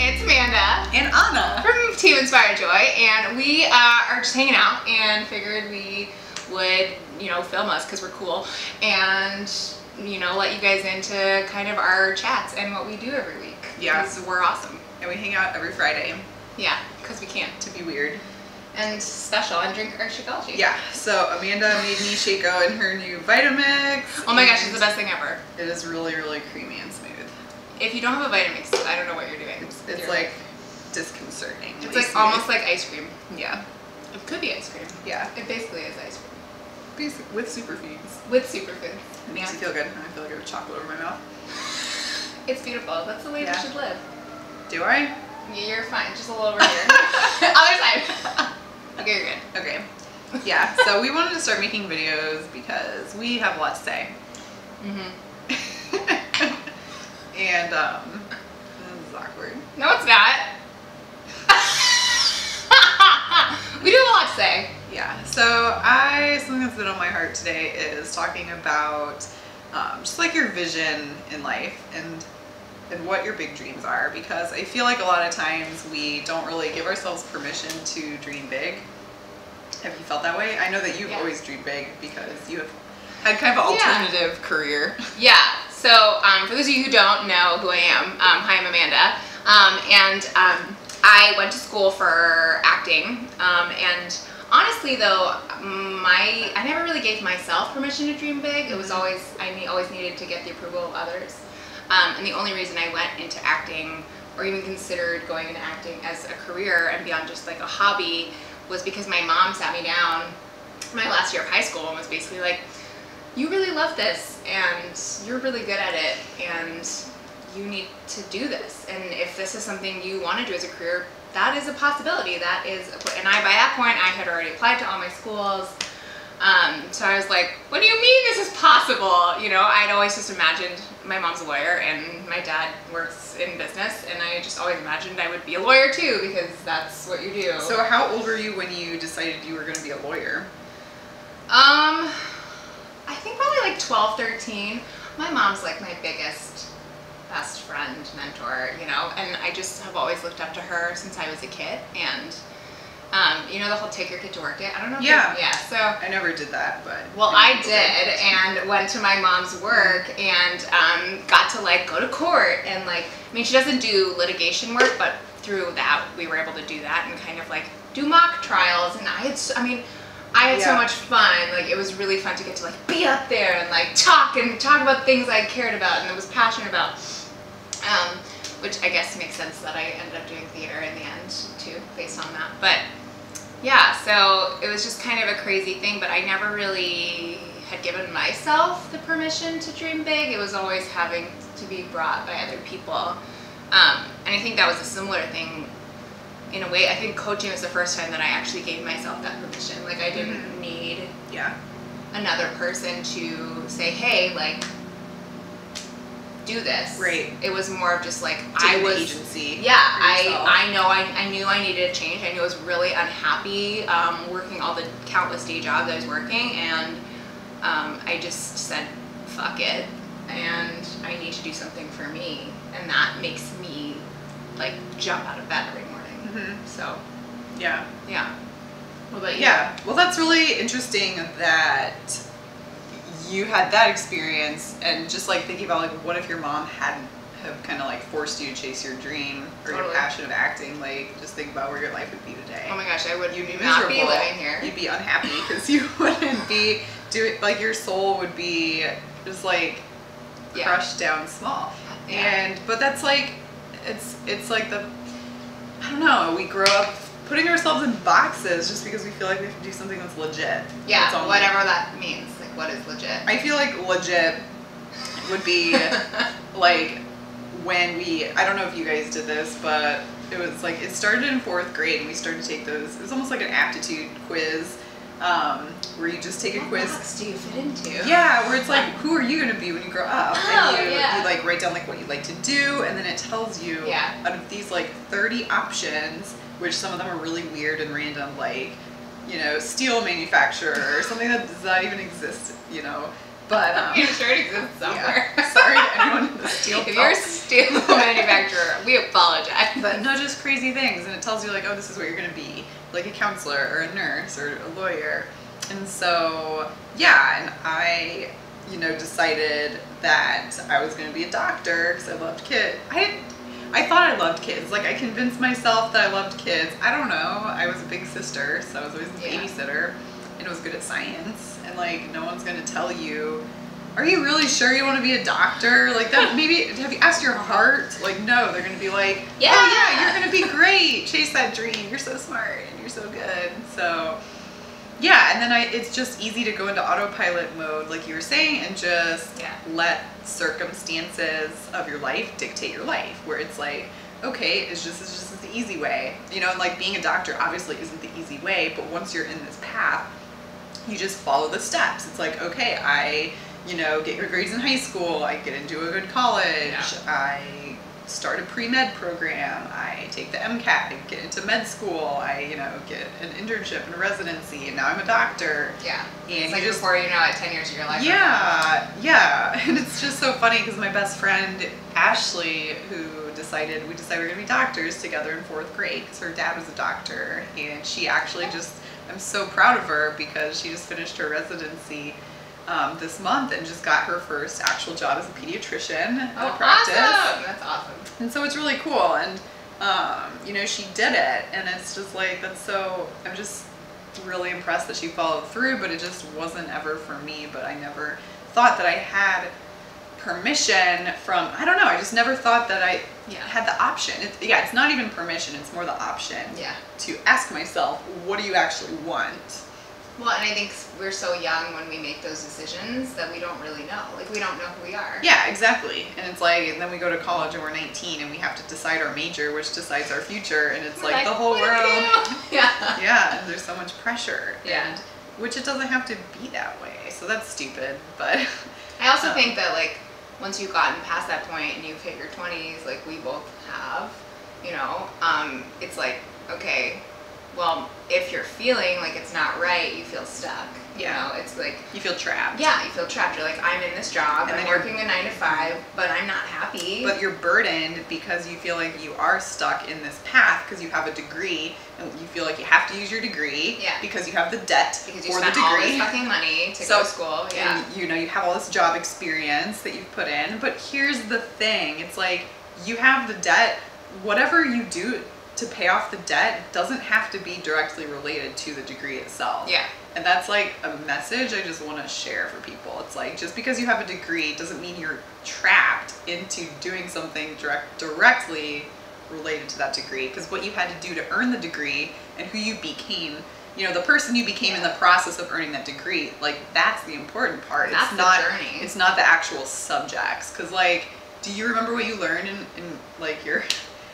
It's Amanda and Anna from Team Inspired Joy, and we are just hanging out and figured we would, film us because we're cool and, let you guys into kind of our chats and what we do every week. Yeah. Because we're awesome. And we hang out every Friday. Yeah, because we can. To be weird. And special and drink our Shakeology. Yeah, so Amanda made me Shakeo in her new Vitamix. Oh my gosh, it's the best thing ever. It is really, really creamy and smooth. If you don't have a Vitamix, I don't know what you're doing. It's like disconcerting. It's like almost like ice cream. Yeah. It could be ice cream. Yeah. It basically is ice cream. With superfoods. With superfoods. It makes you feel good. I feel like I have chocolate over my mouth. It's beautiful. That's the way we should live. Do I? Yeah, you're fine. Just a little over here. Other side. Okay, you're good. Okay. Yeah, so we wanted to start making videos because we have a lot to say. And, this is awkward. No, it's not. We do have a lot to say. Yeah, so something that's been on my heart today is talking about just like your vision in life and what your big dreams are, because I feel like a lot of times we don't really give ourselves permission to dream big. Have you felt that way? I know that you've always dreamed big because you have had kind of an alternative career. Yeah, so for those of you who don't know who I am, hi, I'm Amanda, and I went to school for acting, and honestly though, I never really gave myself permission to dream big. It was always, I always needed to get the approval of others. And the only reason I went into acting or even considered going into acting as a career and beyond just like a hobby was because my mom sat me down my last year of high school and was basically like, you really love this and you're really good at it and you need to do this. And if this is something you want to do as a career, that is a possibility. That is, and by that point I had already applied to all my schools. So I was like, what do you mean this is possible? I'd always just imagined, my mom's a lawyer and my dad works in business, and I just always imagined I would be a lawyer too, because that's what you do. So how old were you when you decided you were going to be a lawyer? I think probably like 12, 13. My mom's like my biggest best friend, mentor, and I just have always looked up to her since I was a kid. And the whole take your kid to work day? I don't know. So I never did that, but. Well, I did, and went to my mom's work and got to go to court and she doesn't do litigation work, but through that we were able to do that and kind of do mock trials, and I had so much fun. It was really fun to get to be up there and talk about things I cared about and I was passionate about. Which I guess makes sense that I ended up doing theater in the end too, based on that. But yeah, so it was just kind of a crazy thing, but I never really had given myself the permission to dream big. It was always having to be brought by other people. And I think that was a similar thing in a way. I think coaching was the first time that I actually gave myself that permission. I didn't need another person to say, hey, do this. Right. It was more of just I was agency. Yeah, I knew I needed a change. I knew I was really unhappy working all the countless day jobs I was working, and I just said, fuck it, and I need to do something for me, and that makes me jump out of bed every morning. So yeah. What about you? Yeah. Well, that's really interesting that you had that experience, and just thinking about what if your mom hadn't have kind of forced you to chase your dream or your passion of acting. Just think about where your life would be today. Oh my gosh, I would You'd be not miserable. be living here. You'd be unhappy because you wouldn't be doing, your soul would be just crushed down small. But that's it's the, I don't know, we grow up putting ourselves in boxes just because we feel like we have to do something that's legit. Yeah, whatever that means. What is legit? I feel like legit would be when I don't know if you guys did this, but it was it started in 4th grade and we started to take those, it was almost like an aptitude quiz, where you just take a quiz. What box do you fit into? Yeah, where it's who are you going to be when you grow up? And you write down what you like to do, and then it tells you out of these 30 options, which some of them are really weird and random, steel manufacturer or something that does not even exist, But I'm sure it exists somewhere. Yeah. Sorry to anyone in the steel. If you're a steel manufacturer, we apologize. But no, just crazy things. And it tells you like, oh, this is what you're going to be, like a counselor or a nurse or a lawyer. And so, yeah, and I, decided that I was going to be a doctor because I loved kids. I thought I loved kids. Like, I convinced myself that I loved kids. I don't know. I was a big sister, so I was always the babysitter and was good at science. And, like, no one's going to tell you, are you really sure you want to be a doctor? Like, that maybe, have you asked your heart? Like, no, they're going to be like, oh, yeah, you're going to be great. Chase that dream. You're so smart and you're so good. So, yeah, and then it's just easy to go into autopilot mode, like you were saying, and just let circumstances of your life dictate your life, where it's like, okay, it's just the easy way. And like being a doctor obviously isn't the easy way, but once you're in this path, you just follow the steps. It's like, okay, I, get good grades in high school, I get into a good college, I start a pre-med program, I take the MCAT, I get into med school, I, get an internship and residency, and now I'm a doctor. Yeah. And it's like before you know it, 10 years of your life. Yeah. And it's just so funny because my best friend, Ashley, we decided we were going to be doctors together in 4th grade because her dad was a doctor, and she actually I'm so proud of her because she just finished her residency this month and just got her first actual job as a pediatrician at a practice. Awesome! That's awesome. And so it's really cool, and she did it, and it's just like, I'm just really impressed that she followed through, but it just wasn't ever for me. But I never thought that I had permission from, I don't know, I just never thought that I had the option. It's not even permission, it's more the option to ask myself, what do you actually want? Well, and I think we're so young when we make those decisions that we don't really know. Like, we don't know who we are. Yeah, exactly. And it's like, and then we go to college and we're 19 and we have to decide our major, which decides our future. And it's like the whole world. Yeah, and there's so much pressure. Yeah. And, which it doesn't have to be that way. So that's stupid. But I also think that, like, once you've gotten past that point and you've hit your 20s, like we both have, it's like, okay, well, if you're feeling like it's not right, you feel stuck. It's like you feel trapped. Yeah, you feel trapped. You're like, I'm in this job, and I'm working a 9 to 5, but I'm not happy. But you're burdened because you feel like you are stuck in this path because you have a degree, and you feel like you have to use your degree because you have the debt because you for spent the degree. all this fucking money to go to school. Yeah, and you have all this job experience that you've put in. But here's the thing: it's like you have the debt. Whatever you do to pay off the debt doesn't have to be directly related to the degree itself. Yeah. And that's like a message I just want to share for people. It's like, just because you have a degree doesn't mean you're trapped into doing something directly related to that degree. Because what you had to do to earn the degree and who you became, the person you became in the process of earning that degree, like, that's the important part. That's it's not the journey. It's not the actual subjects. Because, like, do you remember what you learned in like your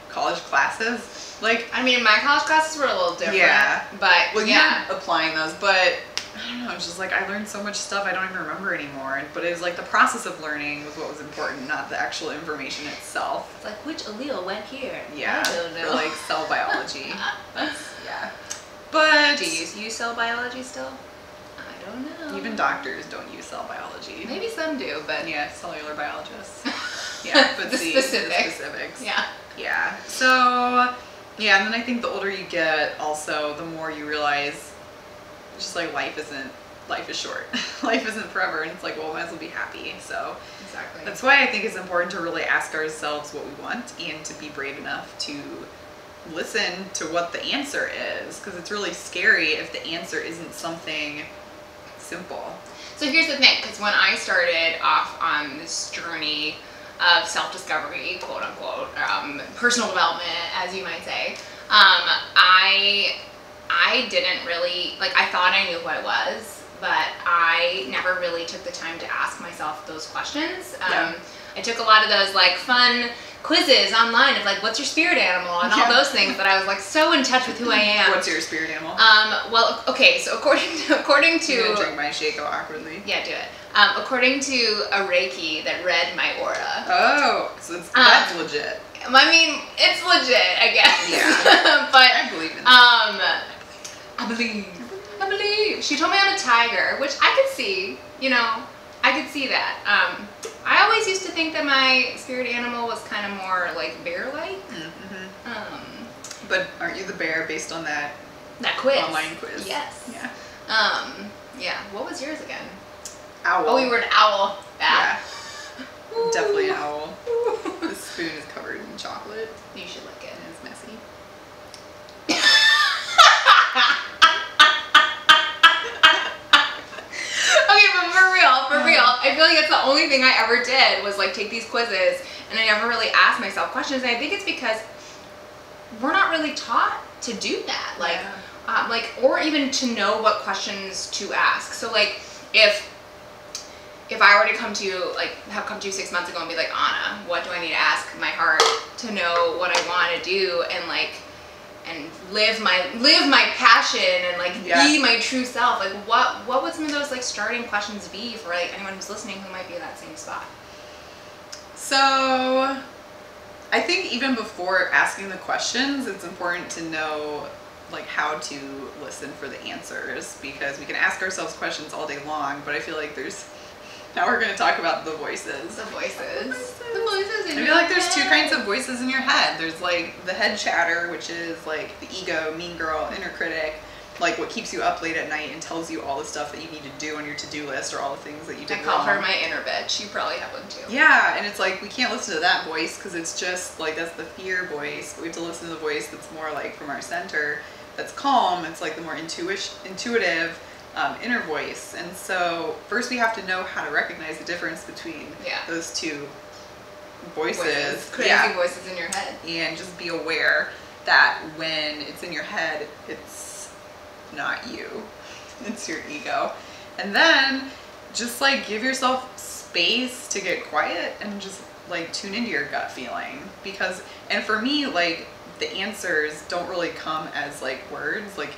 college classes? Like, I mean, my college classes were a little different. Yeah. But well, you're applying those, but I don't know, it's just like I learned so much stuff I don't even remember anymore. But it was like the process of learning was what was important, not the actual information itself. It's like, which allele went here? Yeah. I don't know. For like cell biology. But do you use cell biology still? I don't know. Even doctors don't use cell biology. Maybe some do, but cellular biologists. Yeah, but the specifics. Yeah. Yeah. So, yeah, and then I think the older you get, also, the more you realize, just like life is short. Life isn't forever, and it's like, well, might as well be happy. So exactly. That's why I think it's important to really ask ourselves what we want and to be brave enough to listen to what the answer is, because it's really scary if the answer isn't something simple. So here's the thing, because when I started off on this journey of self-discovery, quote unquote, personal development, as you might say, I didn't really, like, I thought I knew who I was, but I never really took the time to ask myself those questions. I took a lot of those, like, fun quizzes online of, like, what's your spirit animal and all those things, that I was, like, so in touch with who I am. What's your spirit animal? Well, okay, so according to I'm gonna drink my shake awkwardly. Yeah, do it. According to a Reiki that read my aura. Oh, so that's legit. I mean, it's legit, I guess. Yeah. But I believe in that. I believe. She told me I'm a tiger, which I could see. I could see that. I always used to think that my spirit animal was kind of more like bear-like. But aren't you the bear based on that quiz? Online quiz. Yes. Yeah. Yeah. What was yours again? Owl. Oh, you were an owl. Bad. Yeah. Definitely an owl. This spoon is covered in chocolate. You should lick it. And it's messy. Okay, but for real, I feel like that's the only thing I ever did was like take these quizzes, and I never really asked myself questions. And I think it's because we're not really taught to do that, like, or even to know what questions to ask. So like, if I were to come to you, like, have come to you 6 months ago and be like, Anna, what do I need to ask my heart to know what I want to do and like, and live my passion and like be my true self? Like, what would some of those like starting questions be for like anyone who's listening who might be in that same spot? So I think even before asking the questions, it's important to know like how to listen for the answers, because we can ask ourselves questions all day long, but I feel like now we're going to talk about the voices. The voices in I feel like there's two kinds of voices in your head. There's like the head chatter, which is like the ego, mean girl, inner critic, like what keeps you up late at night and tells you all the stuff that you need to do on your to-do list or all the things that you did I call wrong. her my inner bitch. You probably have one too. Yeah, and it's like we can't listen to that voice because it's just like that's the fear voice. But we have to listen to the voice that's more like from our center, that's calm. It's like the more intuitive inner voice. And so first we have to know how to recognize the difference between those two voices. Crazy voices in your head. And just be aware that when it's in your head, it's not you. It's your ego. And then just like give yourself space to get quiet and just like tune into your gut feeling. Because, and for me, like the answers don't really come as like words, like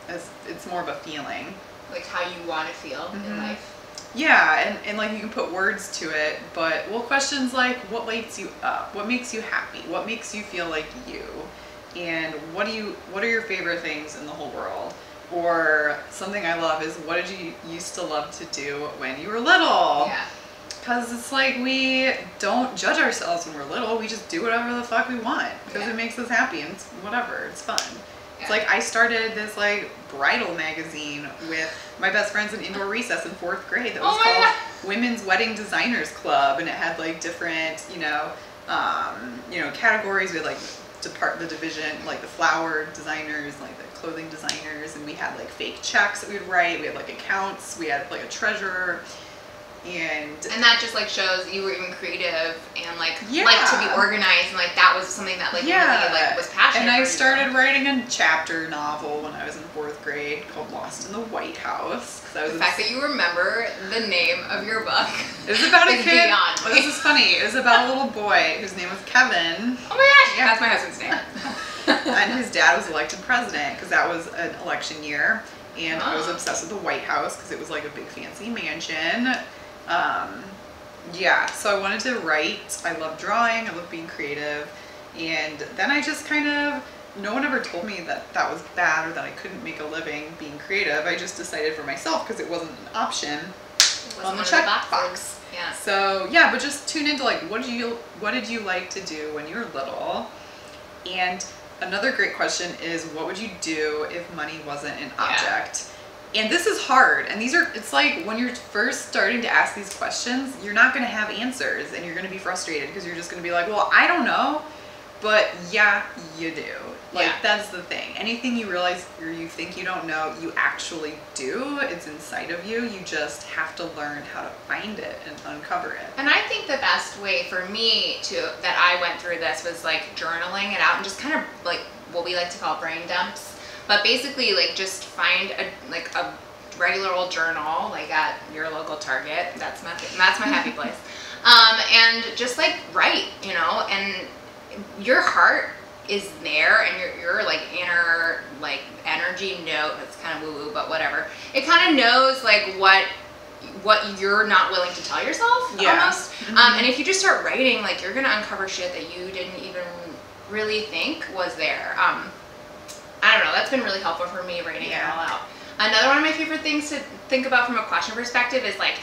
as it's more of a feeling. Like how you want to feel in life. Yeah, and like you can put words to it, but questions like what lights you up, what makes you happy, what makes you feel like you, and what are your favorite things in the whole world? Or something I love is what did you used to love to do when you were little? Yeah. Because it's like we don't judge ourselves when we're little, we just do whatever the fuck we want because it makes us happy and it's whatever, it's fun. It's like I started this like bridal magazine with my best friends in indoor recess in 4th grade that was called Women's Wedding Designers Club, and it had like different, categories. We had like the division, like the flower designers, like the clothing designers, and we had like fake checks that we would write. We had like accounts, we had like a treasurer. And that just like shows you were even creative and like to be organized, and like that was something that like really like was passionate. And I started writing a chapter novel when I was in 4th grade called Lost in the White House. The fact that you remember the name of your book. It was about a kid. Beyond me. This is funny. It was about a little boy whose name was Kevin. Oh my gosh, that's my husband's name. And his dad was elected president because that was an election year, and I was obsessed with the White House because it was like a big fancy mansion. So I wanted to write. I love drawing, I love being creative, and then I just kind of, no one ever told me that that was bad or that I couldn't make a living being creative. I just decided for myself because it wasn't an option on the checkbox. Yeah. So but just tune into like what did you like to do when you were little? And another great question is what would you do if money wasn't an object? And this is hard, and it's like when you're first starting to ask these questions, you're not going to have answers, and you're going to be frustrated because you're just going to be like, well, I don't know, but you do. Like, that's the thing. Anything you realize or you think you don't know, you actually do. It's inside of you. You just have to learn how to find it and uncover it. And I think the best way for me that I went through this was like journaling it out and just kind of like what we like to call brain dumps. But basically, like, just find a regular old journal, like at your local Target. That's my happy place. And just like write, and your heart is there, and your like inner like energy note. That's kind of woo woo, but whatever. It kind of knows like what you're not willing to tell yourself almost. And if you just start writing, like you're gonna uncover shit that you didn't even really think was there. I don't know, that's been really helpful for me, writing it all out. Another one of my favorite things to think about from a question perspective is like,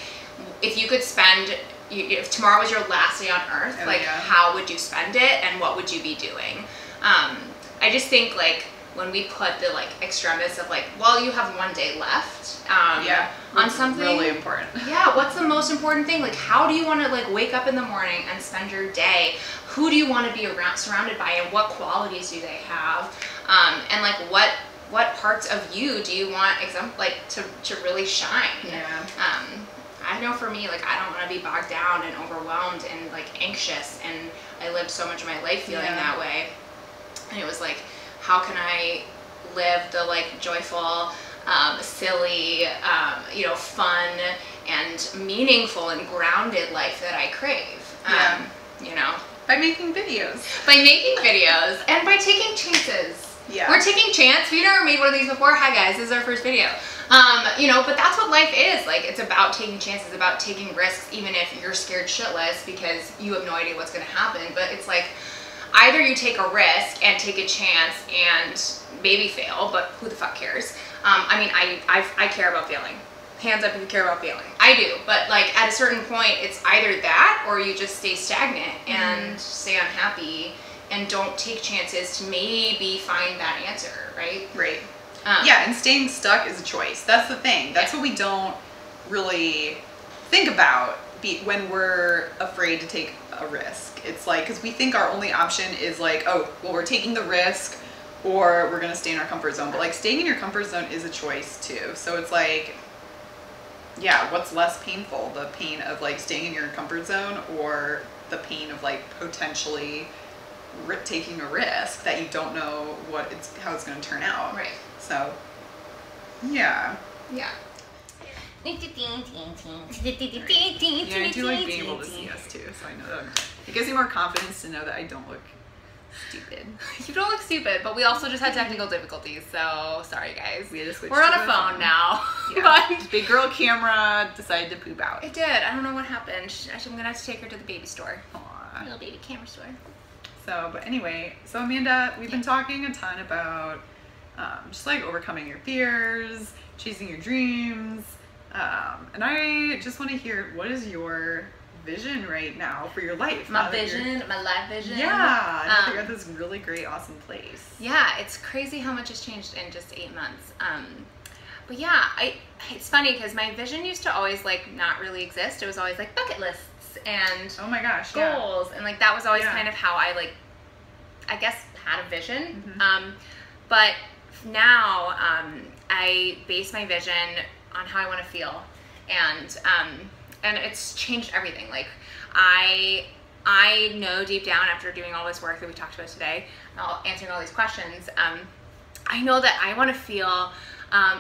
if you could spend, if tomorrow was your last day on earth, like how would you spend it and what would you be doing? I just think like when we put the like extremis of like, well, you have one day left on something. Really important. Yeah, what's the most important thing? Like how do you want to like wake up in the morning and spend your day? Who do you want to be around, surrounded by, and what qualities do they have? And like what parts of you do you want to really shine? Yeah. I know for me, like I don't want to be bogged down and overwhelmed and like anxious, and I lived so much of my life feeling that way. And it was like, how can I live the like joyful, silly, fun and meaningful and grounded life that I crave? By making videos. By making videos and by taking chances. Yeah. We're taking chance. We've never made one of these before. Hi guys, this is our first video. But that's what life is. Like it's about taking chances, about taking risks, even if you're scared shitless because you have no idea what's gonna happen. But it's like either you take a risk and take a chance and maybe fail, but who the fuck cares? I care about failing. Hands up if you care about failing. I do, but like at a certain point, it's either that or you just stay stagnant and stay unhappy and don't take chances to maybe find that answer, right? Right. And staying stuck is a choice. That's the thing. That's what we don't really think about when we're afraid to take a risk. It's like, because we think our only option is like, oh, well, we're taking the risk or we're going to stay in our comfort zone. But like staying in your comfort zone is a choice too. So it's like, what's less painful? The pain of like staying in your comfort zone or the pain of like potentially taking a risk that you don't know how it's going to turn out. Right. So, yeah. Yeah. I do like being able to see us too, so I know that it gives me more confidence to know that I don't look stupid. You don't look stupid, but we also just had technical difficulties, so sorry guys. We had to switch. We're on a phone now. Yeah. But big girl camera decided to poop out. It did. I don't know what happened. I'm gonna have to take her to the baby store. Aww. Little baby camera store. So, but anyway, so Amanda, we've been talking a ton about just like overcoming your fears, chasing your dreams. And I just want to hear, what is your vision right now for your life? My vision, my life vision. Yeah, I think you're at this really great, awesome place. Yeah, it's crazy how much has changed in just 8 months. But yeah, it's funny because my vision used to always like not really exist. It was always like bucket lists and oh my gosh, goals, and like that was always kind of how I like, I guess, had a vision. But now I base my vision on how I want to feel, and it's changed everything. Like I know deep down, after doing all this work that we talked about today, answering all these questions, I know that I want to feel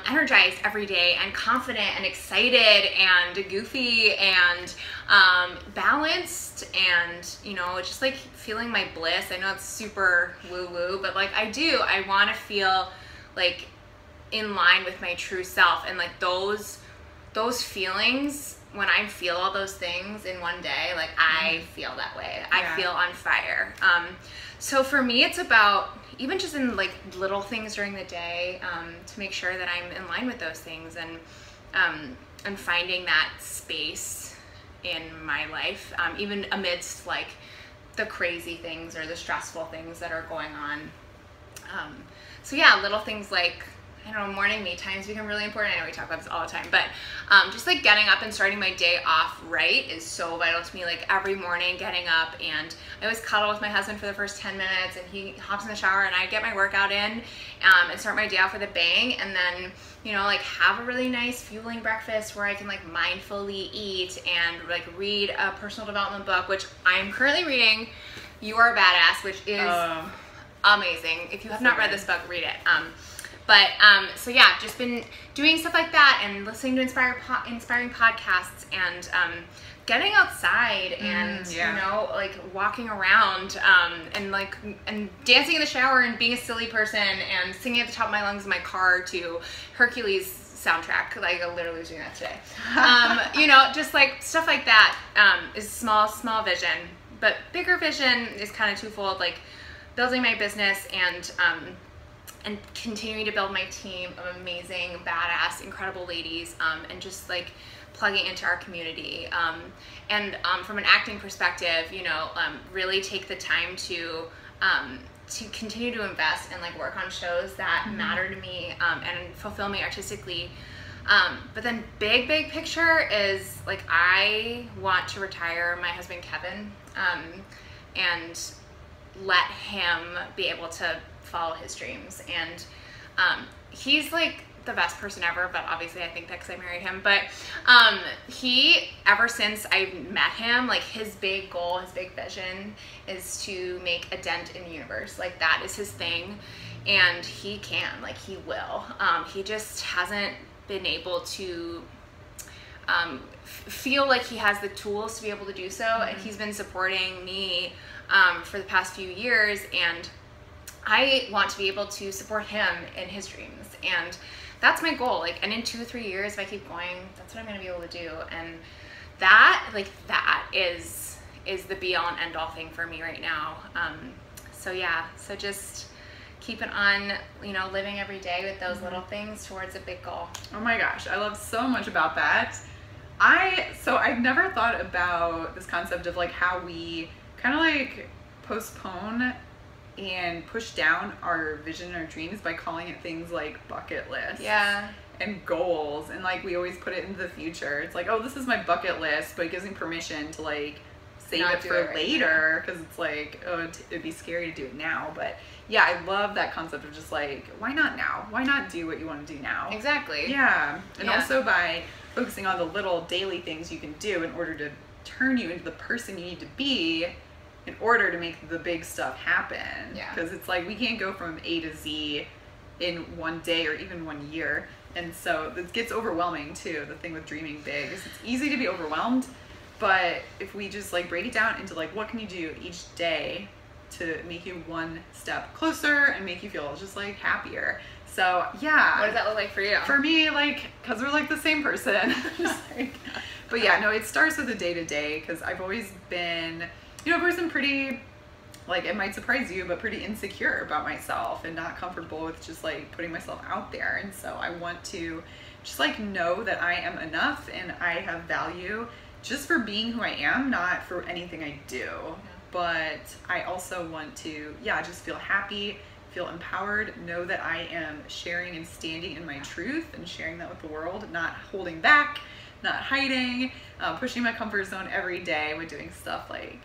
energized every day and confident and excited and goofy and balanced and, just like feeling my bliss. I know it's super woo-woo, but like I want to feel like in line with my true self, and like those feelings, when I feel all those things in one day, like I feel that way. I feel on fire. So for me, it's about even just in like little things during the day, to make sure that I'm in line with those things and finding that space in my life, even amidst like the crazy things or the stressful things that are going on. So yeah, little things like, I don't know, morning me times become really important. I know we talk about this all the time, but just like getting up and starting my day off right is so vital to me. Like every morning getting up, and I always cuddle with my husband for the first 10 minutes and he hops in the shower and I get my workout in and start my day off with a bang, and then like have a really nice fueling breakfast where I can like mindfully eat and like read a personal development book, which I am currently reading, You Are a Badass, which is amazing. If you have not read this book, read it. So yeah, just been doing stuff like that and listening to inspiring podcasts and getting outside and like walking around and dancing in the shower and being a silly person and singing at the top of my lungs in my car to Hercules soundtrack. Like I literally was doing that today. Just like stuff like that is small vision, but bigger vision is kind of twofold, like building my business and continuing to build my team of amazing, badass, incredible ladies, and just like plugging into our community. And from an acting perspective, you know, really take the time to continue to invest and like work on shows that matter to me and fulfill me artistically. But then big picture is like, I want to retire my husband Kevin and let him be able to follow his dreams. And he's like the best person ever, but obviously I think that because I married him. But he, ever since I met him, like his big goal, his big vision is to make a dent in the universe. Like that is his thing, and he can, like he will. He just hasn't been able to feel like he has the tools to be able to do so. And he's been supporting me for the past few years, and I want to be able to support him in his dreams. And that's my goal. Like, and in 2 or 3 years, if I keep going, that's what I'm going to be able to do. And that, like, that is the be all and end all thing for me right now. So yeah, so just keeping on, you know, living every day with those little things towards a big goal. Oh my gosh, I love so much about that. I've never thought about this concept of like how we kind of like postpone and push down our vision and our dreams by calling it things like bucket lists. Yeah. And goals, and like we always put it into the future. It's like, oh, this is my bucket list, but it gives me permission to like save Not it do for it right later, because it's like, oh, it'd be scary to do it now. But yeah, I love that concept of just like, why not now? Why not do what you want to do now? Exactly. Yeah. And Yeah. also by focusing on the little daily things you can do in order to turn you into the person you need to be in order to make the big stuff happen. Yeah. Because it's like, we can't go from A to Z in one day or even 1 year. And so it gets overwhelming too. The thing with dreaming big is it's easy to be overwhelmed, but if we just like break it down into like, what can you do each day to make you one step closer and make you feel just like happier. So yeah. What does that look like for you? For me, like, cause we're like the same person. Just like, but yeah, no, it starts with the day to day, cause I've always been, you know, I've always been pretty, like, it might surprise you, but pretty insecure about myself and not comfortable with just like putting myself out there. And so I want to just like know that I am enough and I have value just for being who I am, not for anything I do. Yeah. But I also want to, yeah, just feel happy, feel empowered, know that I am sharing and standing in my truth and sharing that with the world, not holding back, not hiding, pushing my comfort zone every day with doing stuff like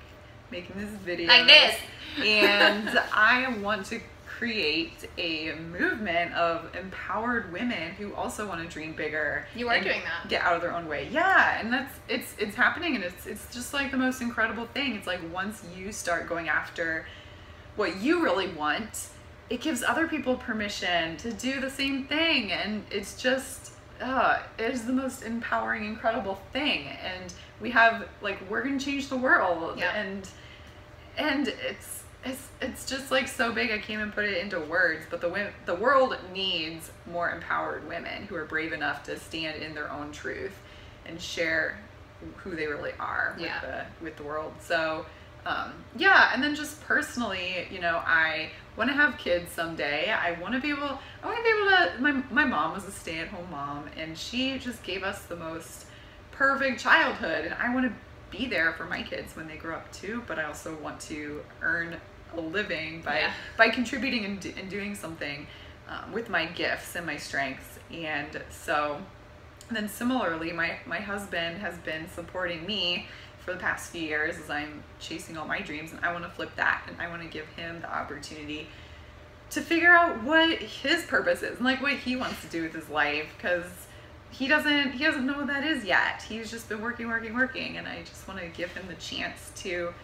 making this video. Like this. And I want to create a movement of empowered women who also want to dream bigger. You are doing that. Get out of their own way. Yeah, and it's happening, and it's just like the most incredible thing. It's like once you start going after what you really want, it gives other people permission to do the same thing, and it's just it is the most empowering, incredible thing. And we have like, we're gonna change the world. Yeah. And it's just like so big I can't even put it into words, but the world needs more empowered women who are brave enough to stand in their own truth and share who they really are with the world. So yeah, and then just personally, you know, I want to have kids someday. I want to be able to, my mom was a stay-at-home mom, and she just gave us the most perfect childhood, and I want to be there for my kids when they grow up too. But I also want to earn a living by contributing and doing something with my gifts and my strengths. And so then similarly, my husband has been supporting me for the past few years as I'm chasing all my dreams, and I want to flip that, and I want to give him the opportunity to figure out what his purpose is and like what he wants to do with his life, because he doesn't know what that is yet. He's just been working, and I just want to give him the chance to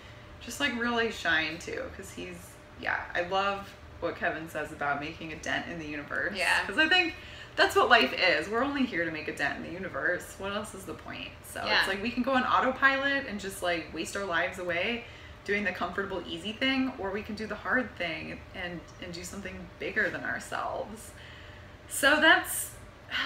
just like really shine too, because I love what Kevin says about making a dent in the universe. Yeah. Because I think that's what life is. We're only here to make a dent in the universe. What else is the point? So it's like we can go on autopilot and just like waste our lives away doing the comfortable, easy thing, or we can do the hard thing and do something bigger than ourselves. So that's,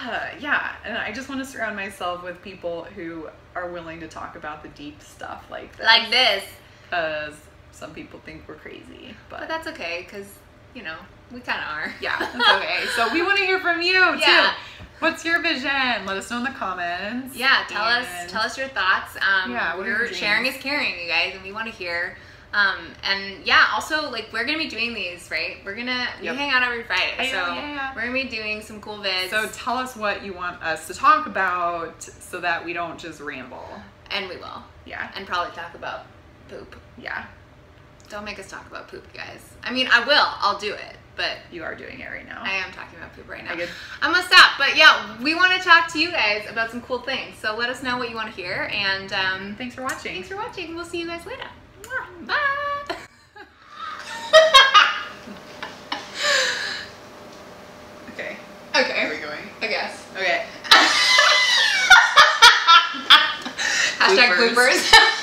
and I just want to surround myself with people who are willing to talk about the deep stuff like this. Like this. Because some people think we're crazy. But that's okay, because, you know, we kind of are. Yeah, that's okay. So we want to hear from you, too. What's your vision? Let us know in the comments. Yeah, tell us your thoughts. Yeah, what are your sharing is caring, you guys, and we want to hear. And yeah, also like we're gonna be doing these, right? We hang out every Friday, so we're gonna be doing some cool vids. So tell us what you want us to talk about, so that we don't just ramble. And we will. Yeah. And probably talk about poop. Yeah. Don't make us talk about poop, guys. I mean, I will. I'll do it. But you are doing it right now. I am talking about poop right now. I'm gonna stop. But yeah, we want to talk to you guys about some cool things. So let us know what you want to hear. And thanks for watching. Thanks for watching. We'll see you guys later. Bye. Okay. Okay. Where are we going? I guess. Okay. Hashtag bloopers.